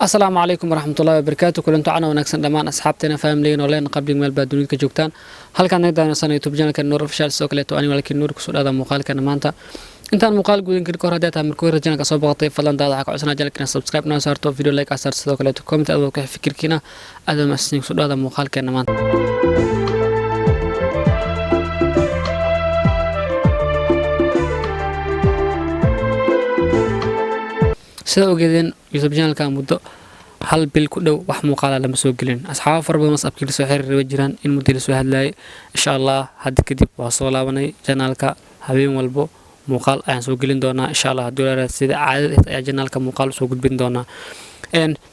السلام عليكم ورحمة الله وبركاته. كلنتو عنا ونكسن دمان أصحابتنا فاملين ولين قبل مال بادونيد كجوكتان هل كان نقدر نصنع يوتيوب channel كان نور فشال سوكليتو أني ولكن نور كسر هذا مقال كان مانتا intaan muuqaal guudin kari kor haddii aad markuu rajana ka soo boqotay fadlan daada waxa ka codsanaa channelkana subscribe na saarto video like asar sidoo kale comment aad ka fikirkiina aad ma isniin soo dhaada muuqaalkeena maanta sida ogeedeen youtube channelka muddo hal bil ku dhow wax muuqaal lama soo gelin asxaab farbadan mas'abkiisa soo xiriir jiraan in muddo la soo hadlay insha Allah hadda kadib waa soo laabanay channelka habeen walbo muuqaal ayaan soo gelin doonaa insha Allah doolar sida caadada ay channelka muuqaal soo gudbin doonaa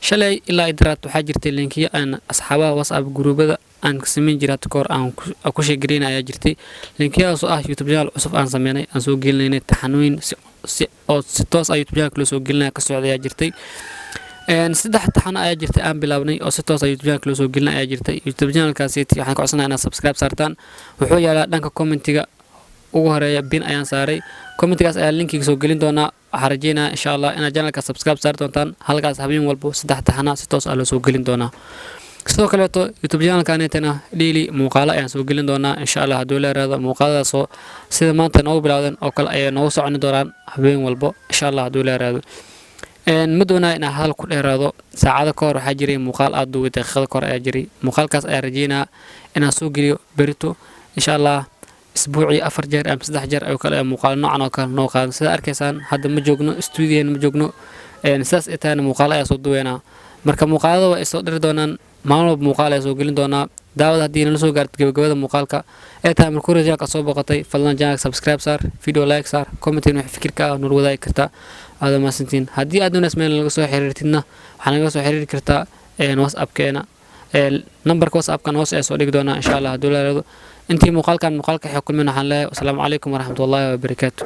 shalay ilaa idraat waxa jirtay linkiyo aan asxaabaha WhatsApp groupada aan sameyn jiray koor aan ku sheegareyn ayaa jirtay linkiyaas oo ah YouTube channel cusub aan sameynay aan soo gelinay taxanuun si toos ah YouTube channel soo gelinay ka socday ayaa jirtay saddex taxana ayaa jirtay aan bilaabnay oo si toos ah YouTube channel soo gelinay ayaa jirtay YouTube channelkaasi waxaan ku codsanayaa inaad subscribe saartaan wuxuu yaalaa dhanka commentiga ugu horeeya bin ayaan saaray commentigaas ayaa linkiga soo gelin doonaa waxaan rajeynayaa insha Allah inaad channelka subscribe saar doontaan halkaas habeen walbo saddex taxana si toos ah loo soo gelin doonaa sidoo kale YouTube channelkaanetana daily muuqaalo ayaan soo gelin doonaa insha Allah haduu leeyahay muuqaaladaas oo sida maanta noo bilowdan oo kale ay noo socon doonaan habeen walbo insha Allah haduu leeyahay ma doonaa in hal ku dheeraado saacada ka hor waxa jiray muuqaal aad u daqiiqada ka hor ayaa jiray muuqaalkaas ayaa rajeynayaa inaan soo geliyo berito insha Allah اسبوعي افر جير ام 3 جير او كلا مقال نوعا او كلا نو قادن سدا اركيسان هدا ما joogno studio ma joogno saas etaan muuqaal ay soo duweena marka muuqaalada way soo dhiri doonaan maalmo muuqaal ay soo gelin doonaa daawada hadii la soo gaarto gabagabada muuqaalka ee taa markuu rajaa ka soo boqotay fadlan channel subscribe saar video like saar comment in wax fikirka nur wadaay karta aad ma santiin hadii aad doonays meel laga soo xiriirtidna waxa naga soo xiriiri kartaa WhatsApp keena numberka WhatsApp kan hoos ay soo dhigi doonaa insha Allah haduu leeyahay انتي مقالك حكم من حلا والسلام عليكم ورحمة الله وبركاته.